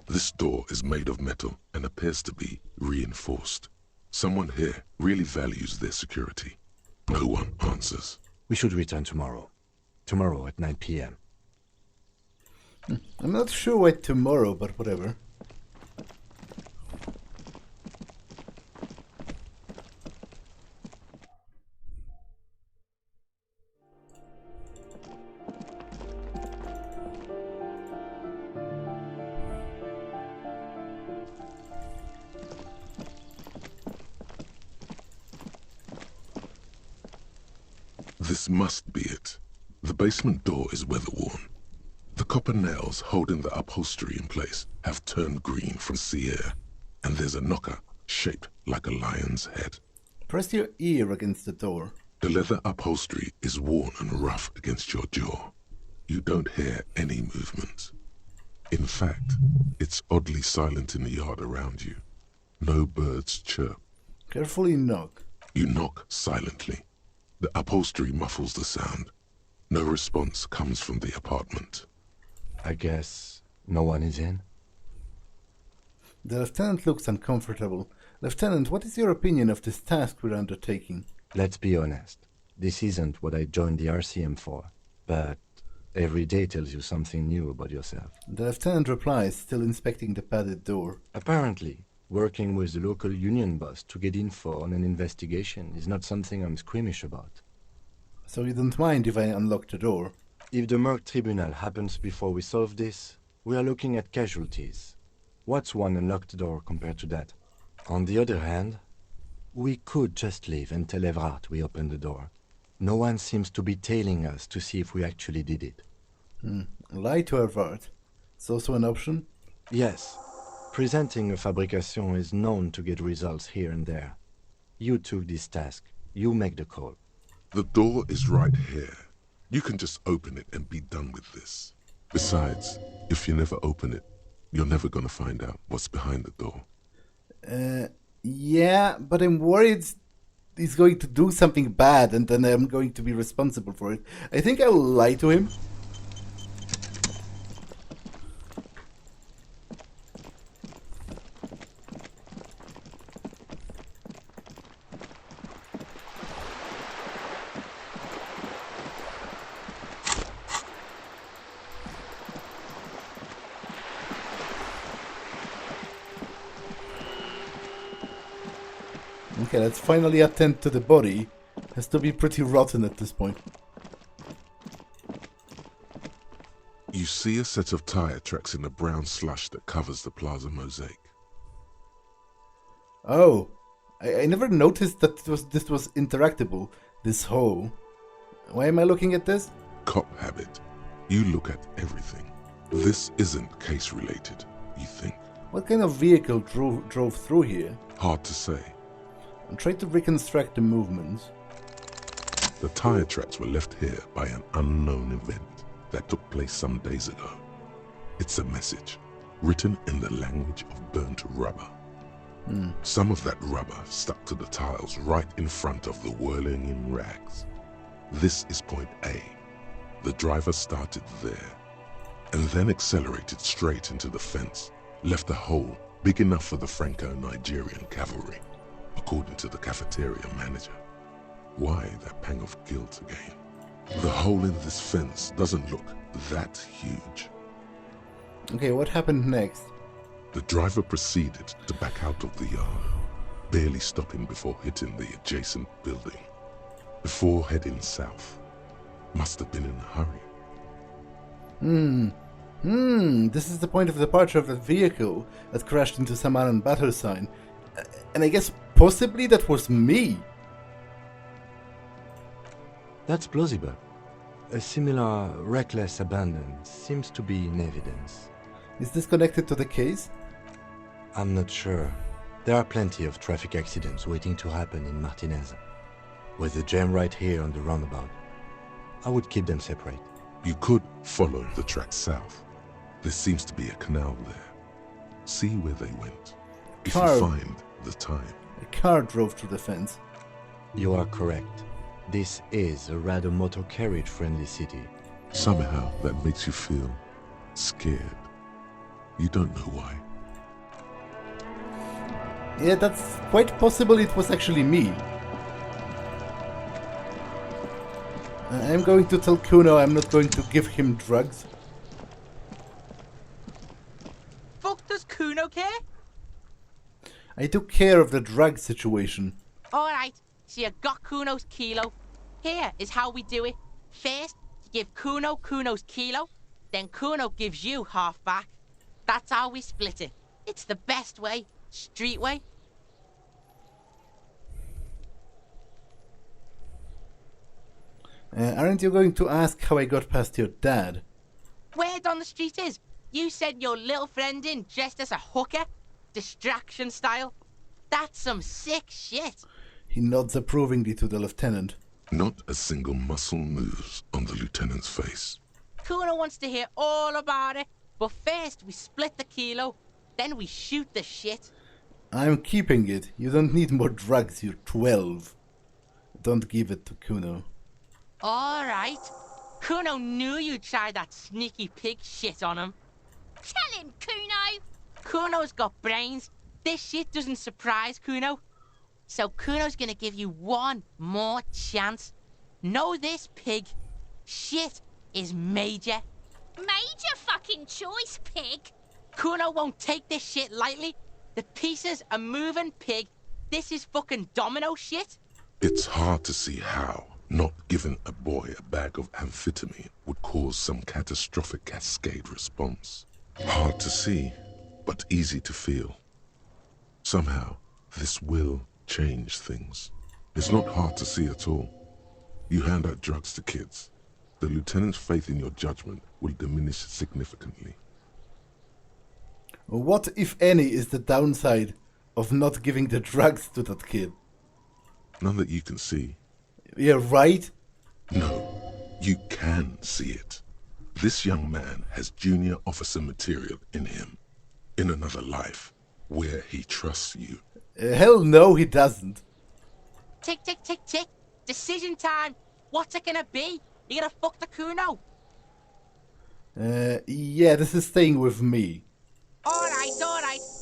[SPEAKER 3] This door is made of metal and appears to be reinforced. Someone here really values their security. No one answers.
[SPEAKER 4] We should return tomorrow. Tomorrow at 9 p.m.
[SPEAKER 1] I'm not sure why tomorrow, but whatever.
[SPEAKER 3] This must be it. The basement door is weather-worn. The copper nails holding the upholstery in place have turned green from sea air, and there's a knocker shaped like a lion's head.
[SPEAKER 1] Press your ear against the door.
[SPEAKER 3] The leather upholstery is worn and rough against your jaw. You don't hear any movement. In fact, it's oddly silent in the yard around you. No birds chirp.
[SPEAKER 1] Carefully knock.
[SPEAKER 3] You knock silently. The upholstery muffles the sound. No response comes from the apartment.
[SPEAKER 4] I guess no one is in?
[SPEAKER 1] The lieutenant looks uncomfortable. Lieutenant, what is your opinion of this task we're undertaking?
[SPEAKER 4] Let's be honest. This isn't what I joined the RCM for. But every day tells you something new about yourself.
[SPEAKER 1] The lieutenant replies, still inspecting the padded door.
[SPEAKER 4] Apparently, working with the local union boss to get info on an investigation is not something I'm squeamish about.
[SPEAKER 1] So you don't mind if I unlock the door?
[SPEAKER 4] If the Merc Tribunal happens before we solve this, we are looking at casualties. What's one unlocked door compared to that? On the other hand, we could just leave and tell Evrart we opened the door. No one seems to be tailing us to see if we actually did it.
[SPEAKER 1] Lie to Evrart. It's also an option?
[SPEAKER 4] Yes. Presenting a fabrication is known to get results here and there. You took this task. You make the call.
[SPEAKER 3] The door is right here. You can just open it and be done with this. Besides, if you never open it, you're never gonna find out what's behind the door.
[SPEAKER 1] Yeah, but I'm worried he's going to do something bad and then I'm going to be responsible for it. I think I'll lie to him. Okay, let's finally attend to the body. Has to be pretty rotten at this point.
[SPEAKER 3] You see a set of tire tracks in the brown slush that covers the plaza mosaic.
[SPEAKER 1] Oh, I never noticed that this was interactable, this hole. Why am I looking at this?
[SPEAKER 3] Cop habit. You look at everything. This isn't case related, you think.
[SPEAKER 1] What kind of vehicle drove through here?
[SPEAKER 3] Hard to say.
[SPEAKER 1] I'm trying to reconstruct the movements.
[SPEAKER 3] The tire tracks were left here by an unknown event that took place some days ago. It's a message, written in the language of burnt rubber. Some of that rubber stuck to the tiles right in front of the whirling in rags. This is point A. The driver started there, and then accelerated straight into the fence, left a hole big enough for the Franco-Nigerian cavalry, according to the cafeteria manager. Why that pang of guilt again? The hole in this fence doesn't look that huge.
[SPEAKER 1] Okay, what happened next?
[SPEAKER 3] The driver proceeded to back out of the yard, barely stopping before hitting the adjacent building, before heading south. Must have been in a hurry.
[SPEAKER 1] This is the point of departure of the vehicle that crashed into some unknown battle sign. And I guess possibly that was me.
[SPEAKER 4] That's plausible. A similar reckless abandon seems to be in evidence.
[SPEAKER 1] Is this connected to the case?
[SPEAKER 4] I'm not sure. There are plenty of traffic accidents waiting to happen in Martinez. With the jam right here on the roundabout, I would keep them separate.
[SPEAKER 3] You could follow the track south. There seems to be a canal there. See where they went. If you find the time.
[SPEAKER 1] A car drove through the fence.
[SPEAKER 4] You are correct. This is a rather motor carriage friendly city.
[SPEAKER 3] Somehow that makes you feel scared. You don't know why.
[SPEAKER 1] Yeah, that's quite possible it was actually me. I'm going to tell Cuno I'm not going to give him drugs.
[SPEAKER 10] Fuck does Cuno care?
[SPEAKER 1] I took care of the drug situation.
[SPEAKER 10] Alright, so you got Cuno's kilo. Here is how we do it. First, you give Cuno Cuno's kilo, then Cuno gives you half back. That's how we split it. It's the best way. Street way.
[SPEAKER 1] Aren't you going to ask how I got past your dad?
[SPEAKER 10] Word on the street is, you sent your little friend in dressed as a hooker, distraction style. That's some sick shit.
[SPEAKER 1] He nods approvingly to the lieutenant.
[SPEAKER 3] Not a single muscle moves on the lieutenant's face.
[SPEAKER 10] Cuno wants to hear all about it, but first we split the kilo, then we shoot the shit.
[SPEAKER 1] I'm keeping it. You don't need more drugs, you're 12. Don't give it to Cuno.
[SPEAKER 10] Alright. Cuno knew you'd try that sneaky pig shit on him.
[SPEAKER 11] Tell him, Cuno!
[SPEAKER 10] Cuno's got brains. This shit doesn't surprise Cuno. So Cuno's gonna give you one more chance. Know this, pig. Shit is major.
[SPEAKER 11] Major fucking choice, pig!
[SPEAKER 10] Cuno won't take this shit lightly. The pieces are moving, pig. This is fucking domino shit.
[SPEAKER 3] It's hard to see how not giving a boy a bag of amphetamine would cause some catastrophic cascade response. Hard to see, but easy to feel. Somehow, this will change things. It's not hard to see at all. You hand out drugs to kids. The lieutenant's faith in your judgment will diminish significantly.
[SPEAKER 1] What, if any, is the downside of not giving the drugs to that kid?
[SPEAKER 3] None that you can see.
[SPEAKER 1] Yeah, right?
[SPEAKER 3] No, you can see it. This young man has junior officer material in him. In another life, where he trusts you.
[SPEAKER 1] Hell no, he doesn't.
[SPEAKER 10] Tick, tick, tick, tick. Decision time. What's it gonna be? You gonna fuck the Cuno?
[SPEAKER 1] Yeah, this is staying with me.
[SPEAKER 10] Alright.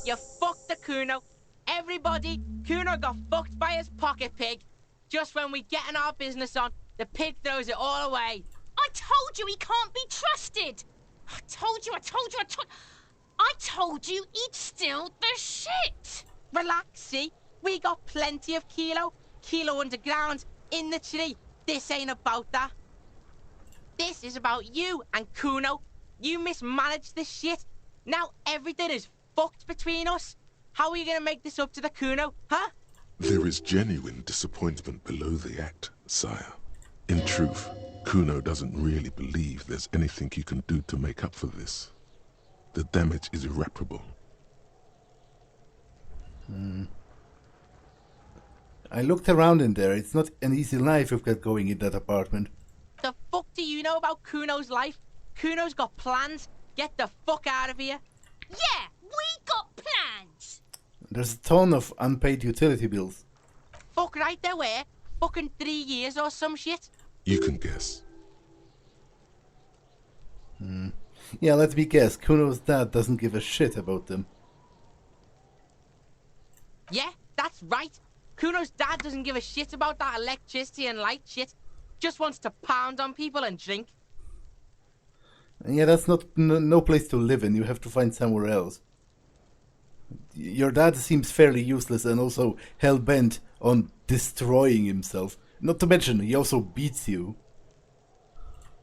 [SPEAKER 10] You fucked the Cuno. Everybody, Cuno got fucked by his pocket pig. Just when we getting our business on, the pig throws it all away.
[SPEAKER 11] I told you he can't be trusted! I told you he'd steal the shit!
[SPEAKER 10] Relax, see? We got plenty of Kilo underground, in the tree. This ain't about that. This is about you and Cuno. You mismanaged this shit. Now everything is fucked between us. How are you gonna make this up to the Cuno, huh?
[SPEAKER 3] There is genuine disappointment below the act, sire. In truth, Cuno doesn't really believe there's anything you can do to make up for this. The damage is irreparable.
[SPEAKER 1] I looked around in there. It's not an easy life you've got going in that apartment.
[SPEAKER 10] The fuck do you know about Cuno's life? Cuno's got plans. Get the fuck out of here.
[SPEAKER 11] Yeah, we got plans.
[SPEAKER 1] There's a ton of unpaid utility bills.
[SPEAKER 10] Fuck right there were. Fucking 3 years or some shit.
[SPEAKER 3] You can guess.
[SPEAKER 1] Yeah, let me guess. Cuno's dad doesn't give a shit about them.
[SPEAKER 10] Yeah, that's right. Cuno's dad doesn't give a shit about that electricity and light shit. Just wants to pound on people and drink.
[SPEAKER 1] Yeah, that's not no place to live in. You have to find somewhere else. Your dad seems fairly useless and also hell-bent on destroying himself. Not to mention, he also beats you.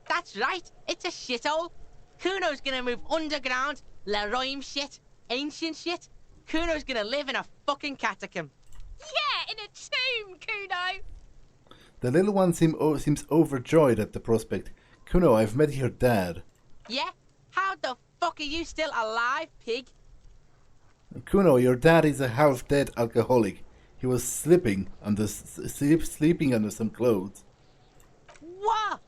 [SPEAKER 10] That's right. It's a shithole. Cuno's gonna move underground, Leroy shit, ancient shit. Cuno's gonna live in a fucking catacomb.
[SPEAKER 11] Yeah, in a tomb, Cuno.
[SPEAKER 1] The little one seems overjoyed at the prospect. Cuno, I've met your dad.
[SPEAKER 10] Yeah? How the fuck are you still alive, pig?
[SPEAKER 1] Cuno, your dad is a half-dead alcoholic. He was sleeping under some clothes.
[SPEAKER 10] What?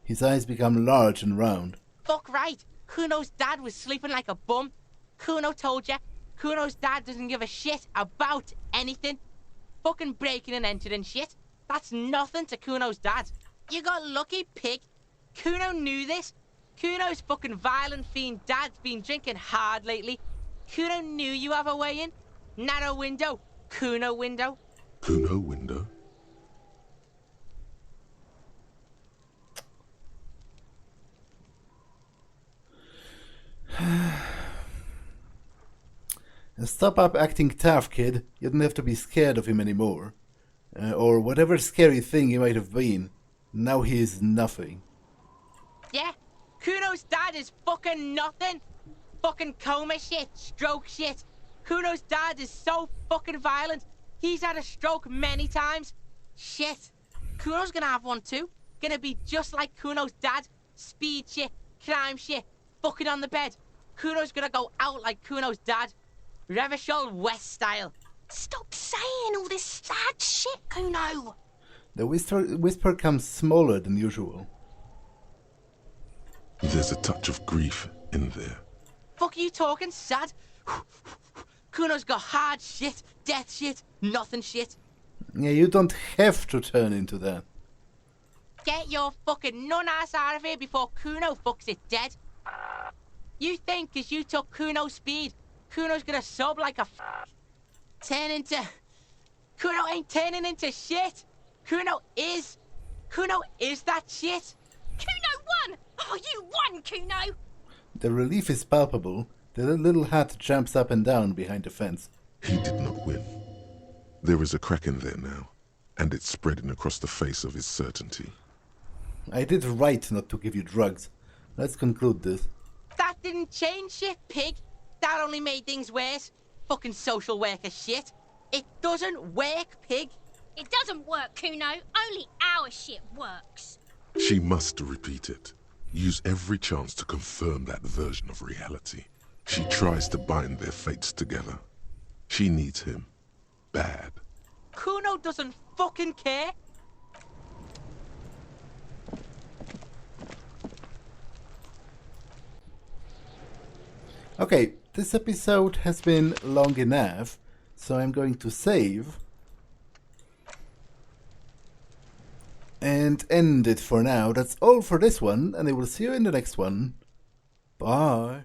[SPEAKER 1] His eyes become large and round.
[SPEAKER 10] Fuck right. Cuno's dad was sleeping like a bum. Cuno told ya. Cuno's dad doesn't give a shit about anything. Fucking breaking and entering shit. That's nothing to Cuno's dad. You got lucky, pig. Cuno knew this. Cuno's fucking violent fiend dad's been drinking hard lately. Cuno knew you have a way in. Narrow window. Cuno window.
[SPEAKER 3] Cuno window?
[SPEAKER 1] Stop up acting tough, kid. You don't have to be scared of him anymore. Or whatever scary thing he might have been. Now he is nothing.
[SPEAKER 10] Yeah? Cuno's dad is fucking nothing. Fucking coma shit, stroke shit. Cuno's dad is so fucking violent. He's had a stroke many times. Shit. Cuno's gonna have one too. Gonna be just like Cuno's dad. Speed shit, crime shit, fucking on the bed. Cuno's gonna go out like Cuno's dad. Revachol West style.
[SPEAKER 11] Stop saying all this sad shit, Cuno.
[SPEAKER 1] The whisper comes smaller than usual.
[SPEAKER 3] There's a touch of grief in there.
[SPEAKER 10] Fuck you talking sad? Cuno's got hard shit, death shit, nothing shit.
[SPEAKER 1] Yeah, you don't have to turn into that.
[SPEAKER 10] Get your fucking nun-ass out of here before Cuno fucks it dead. You think 'cause you took Cuno's speed, Cuno's gonna sub like a turn into... Cuno ain't turning into shit. Cuno is that shit.
[SPEAKER 11] Cuno won! Oh, you won, Cuno!
[SPEAKER 1] The relief is palpable. The little hat jumps up and down behind the fence.
[SPEAKER 3] He did not win. There is a crack in there now, and it's spreading across the face of his certainty.
[SPEAKER 1] I did right not to give you drugs. Let's conclude this.
[SPEAKER 10] That didn't change shit, pig. That only made things worse. Fucking social worker shit. It doesn't work, pig.
[SPEAKER 11] It doesn't work, Cuno. Only our shit works.
[SPEAKER 3] She must repeat it. Use every chance to confirm that version of reality. She tries to bind their fates together. She needs him. Bad.
[SPEAKER 10] Cuno doesn't fucking care.
[SPEAKER 1] Okay, this episode has been long enough, so I'm going to save and end it for now. That's all for this one, and I will see you in the next one. Bye.